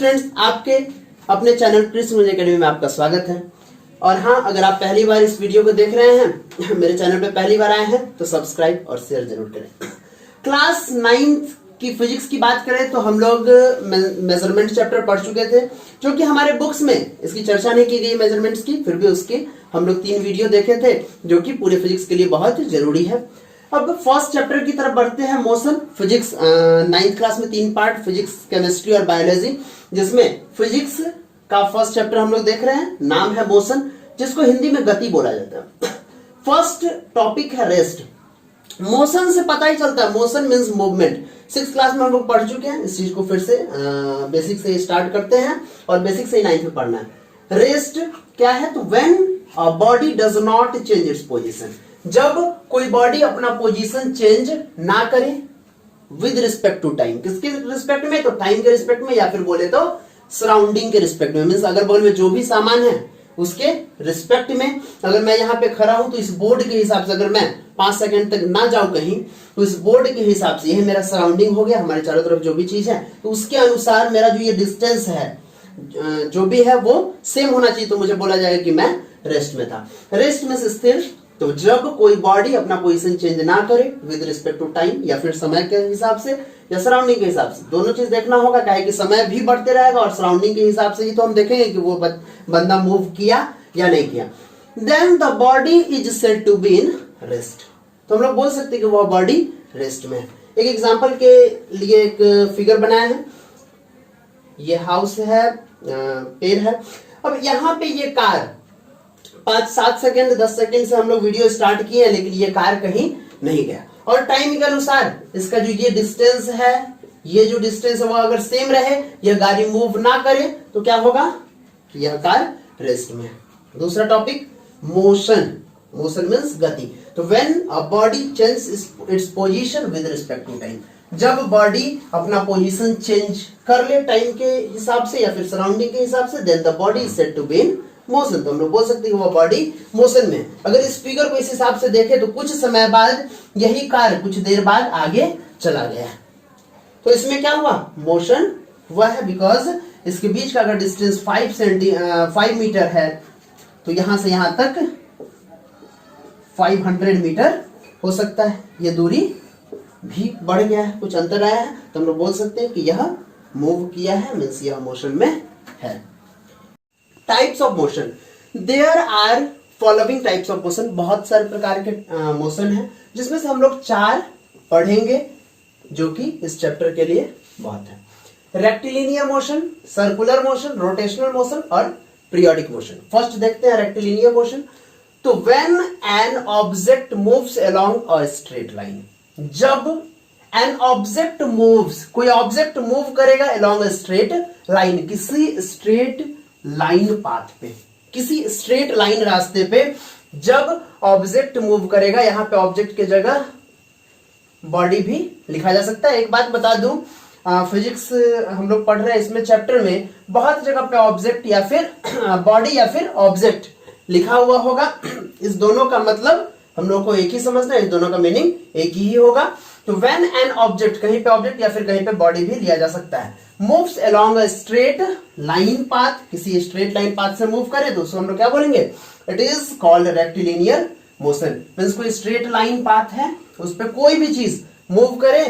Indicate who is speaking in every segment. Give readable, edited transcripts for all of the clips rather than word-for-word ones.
Speaker 1: Students, आपके अपने channel Prince music academy में आपका स्वागत है। और हाँ, अगर आप पहली बार इस वीडियो को देख रहे हैं, मेरे चैनल पे पहली बार आए हैं, तो सब्सक्राइब और शेयर जरूर करें। क्लास 9th की फिजिक्स की बात करें तो हम लोग मेजरमेंट चैप्टर पढ़ चुके थे, जो कि हमारे बुक्स में इसकी चर्चा नहीं की गई मेजरमेंट्स की, फिर भी उसके हम लोग 3 वीडियो देखे थे, जो कि पूरे फिजिक्स के लिए बहुत जरूरी है। अब फर्स्ट चैप्टर की तरफ बढ़ते हैं, मोशन फिजिक्स। 9th क्लास में 3 पार्ट, फिजिक्स, केमिस्ट्री और बायोलॉजी, जिसमें फिजिक्स का फर्स्ट चैप्टर हम लोग देख रहे हैं, नाम है मोशन, जिसको हिंदी में गति बोला जाता है। फर्स्ट टॉपिक है रेस्ट। मोशन से पता ही चलता है, motion means movement. 6th class में हम लोग पढ़ चुके हैं, इस चीज को फिर से बेसिक से स्टार्ट करते हैं और बेसिक से ही 9th में पढ़ना है। रेस्ट क्या है? तो when a body does not change its position, जब कोई बॉडी अपना पोजीशन चेंज ना करे विद रिस्पेक्ट टू टाइम। किसके रिस्पेक्ट में? तो टाइम के रिस्पेक्ट में, या फिर बोले तो सराउंडिंग के रिस्पेक्ट में, मींस अगर बगल में जो भी सामान है उसके रिस्पेक्ट में। अगर मैं यहाँ पे खड़ा हूं तो इस बोर्ड के हिसाब से अगर मैं 5 सेकंड तक ना जाऊं कहीं, तो इस बोर्ड के हिसाब से यह मेरा सराउंडिंग हो गया, हमारे चारों तरफ जो भी चीज है, तो उसके अनुसार मेरा जो ये डिस्टेंस है जो भी है वो सेम होना चाहिए, तो मुझे बोला जाएगा कि मैं रेस्ट में था। रेस्ट में स्थिर, तो जब कोई बॉडी अपना पोजीशन चेंज ना करे विद रिस्पेक्ट टू टाइम, या फिर समय के हिसाब से या सराउंडिंग के हिसाब से, दोनों चीज देखना होगा। क्या है कि समय भी बढ़ते रहेगा और सराउंडिंग के हिसाब से ही तो हम देखेंगे कि वो बंदा मूव किया या नहीं किया। Then the body is said to be in rest, तो हम लोग बोल सकते हैं कि वह बॉडी रेस्ट में है। एक एग्जांपल के लिए एक फिगर बनाया है, ये हाउस है, पेड़ है। अब यहाँ पे ये कार 5-7 सेकंड 10 सेकंड से हम लोग वीडियो स्टार्ट किए हैं, लेकिन ये कार कहीं नहीं गया। और टाइम के अनुसार इसका जो ये डिस्टेंस है, ये जो डिस्टेंस है वो अगर सेम रहे, ये गाड़ी मूव ना करे, तो क्या होगा? यह कार रेस्ट में है। दूसरा टॉपिक मोशन। मोशन मींस गति। तो when a body change its position with respect to time, जब बॉडी अपना पोजीशन चेंज कर ले टाइम के हिसाब से या फिर सराउंडिंग के हिसाब से, then the body is said to be in motion. तो हम लोग बोल सकते हैं कि वो बॉडी मोशन में। अगर इस फिगर को इस हिसाब से देखें तो कुछ समय बाद यही कार कुछ देर बाद आगे चला गया, तो इसमें क्या हुआ? मोशन हुआ है, बिकॉज इसके बीच का अगर डिस्टेंस 5 मीटर है, तो यहां से यहां तक 500 मीटर हो सकता है। ये दूरी भी बढ़ गया है, कुछ अंतर आया है, तो हम लोग बोल सकते हैं कि यह मूव किया है, मींस यह मोशन में है। Types of motion, there are following types of motion. बहुत सारे प्रकार के मोशन है, जिसमें से हम लोग 4 पढ़ेंगे, जो कि इस चैप्टर के लिए बहुत है। Rectilinear motion, circular motion, rotational motion और पीरियोडिक मोशन। फर्स्ट देखते हैं रेक्टिलिनियर मोशन। तो when an object moves along a straight line, जब एन ऑब्जेक्ट मूव्स, कोई ऑब्जेक्ट मूव करेगा अलोंग अ स्ट्रेट लाइन, किसी स्ट्रेट लाइन पाथ पे, किसी स्ट्रेट लाइन रास्ते पे जब ऑब्जेक्ट मूव करेगा, यहां पे ऑब्जेक्ट की जगह बॉडी भी लिखा जा सकता है। एक बात बता दूं, फिजिक्स हम लोग पढ़ रहे हैं, इसमें चैप्टर में बहुत जगह पे ऑब्जेक्ट या फिर बॉडी या फिर ऑब्जेक्ट लिखा हुआ होगा। इस दोनों का मतलब हम लोग को एक ही समझना है, इस दोनों का मीनिंग एक ही होगा। तो व्हेन एन ऑब्जेक्ट, कहीं पे ऑब्जेक्ट या फिर कहीं पे बॉडी भी लिया जा सकता है, moves along a straight line path, किसी स्ट्रेट लाइन पाथ से मूव करे तो उसको हम लोग क्या बोलेंगे? It is called rectilinear motion. Means कोई स्ट्रेट लाइन पाथ है, उस पर कोई भी चीज मूव करे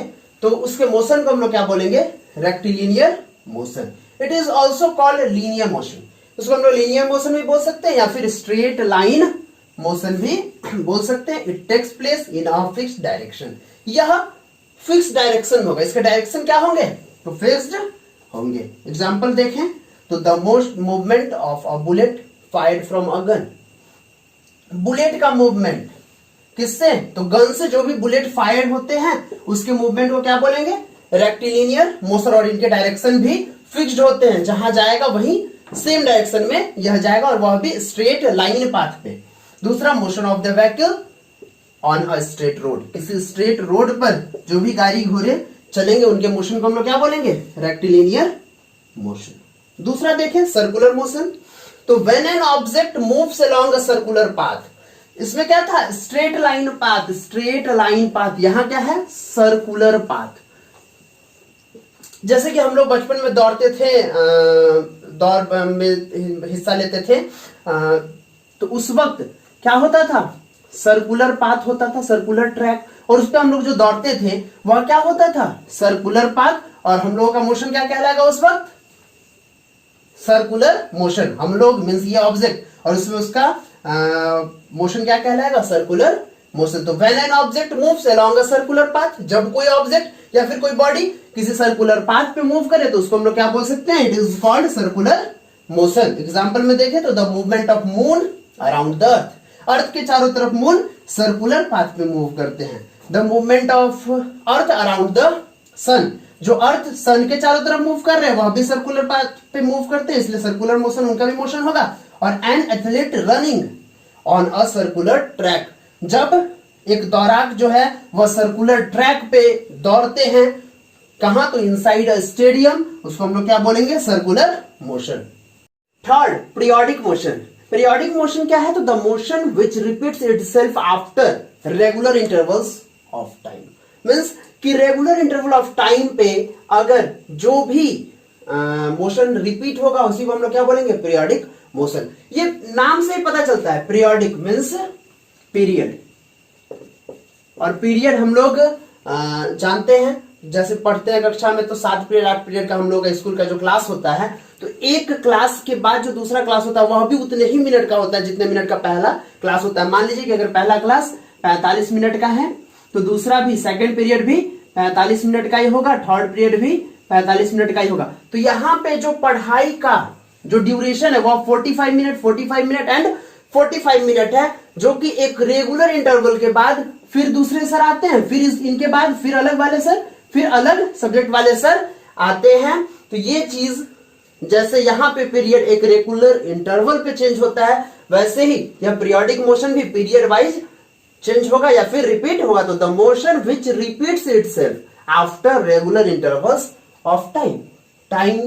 Speaker 1: तो उसके मोशन को हम लोग क्या बोलेंगे? Rectilinear motion. It is also called linear motion, उसको हम लोग लीनियर मोशन भी बोल सकते हैं या फिर स्ट्रेट लाइन मोशन भी बोल सकते हैं। It takes place in a fixed direction, यह फिक्स डायरेक्शन होगा। इसके डायरेक्शन क्या होंगे? तो फिक्स्ड होंगे। एग्जांपल देखें तो the most movement of a bullet fired from a gun. Bullet का मूवमेंट किससे? तो गन से जो भी बुलेट फायर होते हैं उसके मूवमेंट को क्या बोलेंगे? Rectilinear motion. और इनके डायरेक्शन भी फिक्स्ड होते हैं, जहां जाएगा वहीं सेम डायरेक्शन में यह जाएगा, और वह भी स्ट्रेट लाइन पाथ पे। दूसरा, motion of the vehicle on a straight road, किसी स्ट्रेट रोड पर जो भी गाड़ी घोड़े चलेंगे उनके मोशन को हम लोग क्या बोलेंगे? Rectilinear motion. दूसरा देखें सर्कुलर मोशन। तो when an object moves along a circular path, इसमें क्या था? Straight line path, straight line path, यहां क्या है? Circular path. जैसे कि हम लोग बचपन में दौड़ते थे, दौड़ में हिस्सा लेते थे, तो उस वक्त क्या होता था, सर्कुलर पाथ होता था, सर्कुलर ट्रैक, और उस पर हम लोग जो दौड़ते थे वह क्या होता था, सर्कुलर पाथ, और हम लोगों का मोशन क्या कहलाएगा उस वक्त, सर्कुलर मोशन। हम लोग मीन्स ये ऑब्जेक्ट, और उसमें उसका मोशन क्या कहलाएगा, सर्कुलर मोशन। तो when an object moves along a circular path, जब कोई ऑब्जेक्ट या फिर कोई बॉडी किसी सर्कुलर पाथ पे मूव करे तो उसको हम लोग क्या बोल सकते हैं, it is called circular motion. Example में देखें तो the movement of moon around the earth, earth के चारों तरफ मून सर्कुलर पाथ पे मूव करते हैं। The movement of earth around the sun, जो अर्थ सन के चारों तरफ मूव कर रहे हैं वह भी सर्कुलर पाथ पे मूव करते हैं, इसलिए सर्कुलर मोशन उनका भी मोशन होगा। और an athlete running on a circular track, जब एक दौड़ाक जो है वह सर्कुलर ट्रैक पे दौड़ते हैं, कहां, तो इनसाइड अ स्टेडियम, उसको हम लोग क्या बोलेंगे, circular motion. Third, periodic motion. Periodic motion क्या है, तो the motion which repeats itself after regular intervals of time. Means कि रेगुलर इंटरवल ऑफ टाइम पे अगर जो भी मोशन रिपीट होगा उसी को हम लोग क्या बोलेंगे, पीरियोडिक मोशन। ये नाम से ही पता चलता है, पीरियोडिक मींस पीरियड, और पीरियड हम लोग जानते हैं, जैसे पढ़ते हैं कक्षा में तो 7 पीरियड 8 पीरियड का हम लोग का स्कूल का जो क्लास होता है, तो एक क्लास के बाद जो दूसरा क्लास होता है वह भी उतने ही मिनट का होता है जितने मिनट का पहला क्लास होता है। मान लीजिए कि अगर पहला क्लास 45 मिनट का है तो दूसरा भी, सेकंड पीरियड भी 45 मिनट का ही होगा, थर्ड पीरियड भी 45 मिनट का ही होगा। तो यहाँ पे जो पढ़ाई का जो ड्यूरेशन है वह 45 मिनट एंड 45 मिनट है, जो कि एक रेगुलर इंटरवल के बाद फिर दूसरे सर आते हैं, फिर इनके बाद फिर अलग वाले सर, फिर अलग सब्जेक्ट वाले सर आते हैं। तो ये चीज, जैसे यहाँ पे पीरियड एक रेगुलर इंटरवल पे चेंज होता है, वैसे ही यह पीरियोडिक मोशन भी पीरियड वाइज चेंज होगा या फिर रिपीट होगा। तो the motion which repeats itself after regular intervals of time, time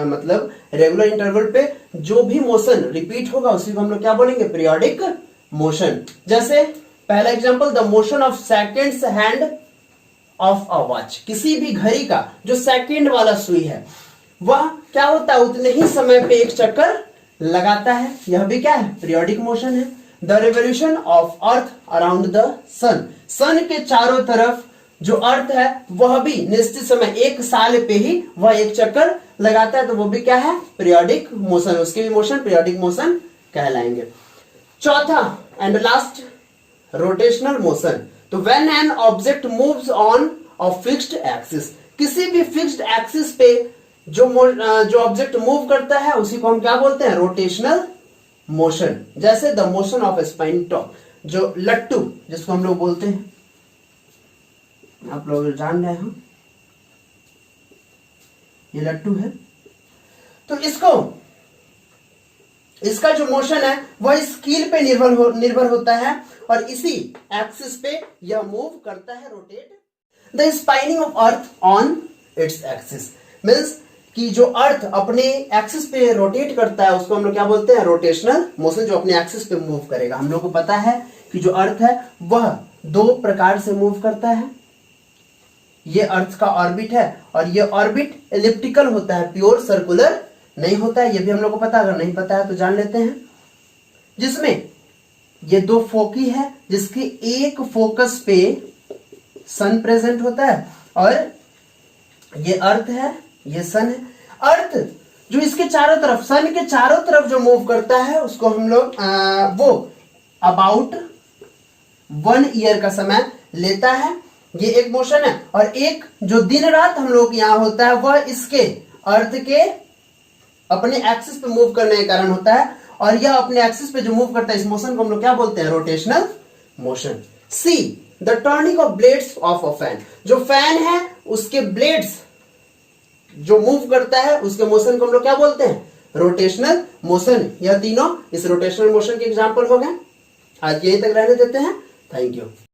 Speaker 1: मतलब रेगुलर इंटरवल पे जो भी मोशन रिपीट होगा उसी को हम लोग क्या बोलेंगे, पीरियोडिक मोशन। जैसे पहला example, the motion of seconds hand of a watch, किसी भी घड़ी का जो सेकंड वाला सुई है वह क्या होता है, उतने ही समय पे एक चक्कर लगाता है, यह भी क्या है, पीरियोडिक मोशन है। The revolution of earth around the sun, sun के चारों तरफ जो अर्थ है वह भी निश्चित समय, एक साल पे ही वह एक चक्कर लगाता है, तो वो भी क्या है, पीरियोडिक मोशन, उसके भी मोशन पीरियोडिक मोशन कहलाएंगे। चौथा एंड लास्ट, रोटेशनल मोशन। तो when an object moves on a fixed axis, किसी भी फिक्स्ड एक्सिस पे जो ऑब्जेक्ट मूव करता है उसी को हम क्या बोलते हैं, रोटेशनल मोशन। जैसे the motion of spine top, जो लट्टू जिसको हम लोग बोलते हैं, आप लोग जान रहे हो ये लट्टू है, तो इसका जो मोशन है वह स्कील पे निर्भर होता है, और इसी एक्सिस पे यह मूव करता है, rotate. The spinning of earth on its axis, means कि जो अर्थ अपने एक्सिस पे रोटेट करता है उसको हम लोग क्या बोलते हैं, रोटेशनल मोशन, जो अपने एक्सिस पे मूव करेगा। हम लोग को पता है कि जो अर्थ है वह 2 प्रकार से मूव करता है, ये अर्थ का ऑर्बिट है, और ये ऑर्बिट एलिप्टिकल होता है, प्योर सर्कुलर नहीं होता है, ये भी हम लोग को पता, अगर नहीं पता है तो जान लेते हैं। जिसमें ये 2 फोकी है, जिसके एक फोकस पे सन प्रेजेंट होता है, और ये अर्थ है, ये सन है। अर्थ जो इसके चारों तरफ, सन के चारों तरफ जो मूव करता है उसको हम लोग वो अबाउट 1 ईयर का समय लेता है, ये एक मोशन है। और एक जो दिन रात हम लोग यहाँ होता है वह इसके अर्थ के अपने एक्सिस पे मूव करने के कारण होता है, और यह अपने एक्सिस पे जो मूव करता है इस मोशन को हम लोग क्या बोलते हैं, rotational motion. See the turning of blades of a fan, जो फैन है उसके ब्लेड्स जो मूव करता है उसके मोशन को हम लोग क्या बोलते हैं, रोटेशनल मोशन। यह तीनों इस रोटेशनल मोशन के एग्जांपल हो गए। आज यहीं तक रहने देते हैं। Thank you.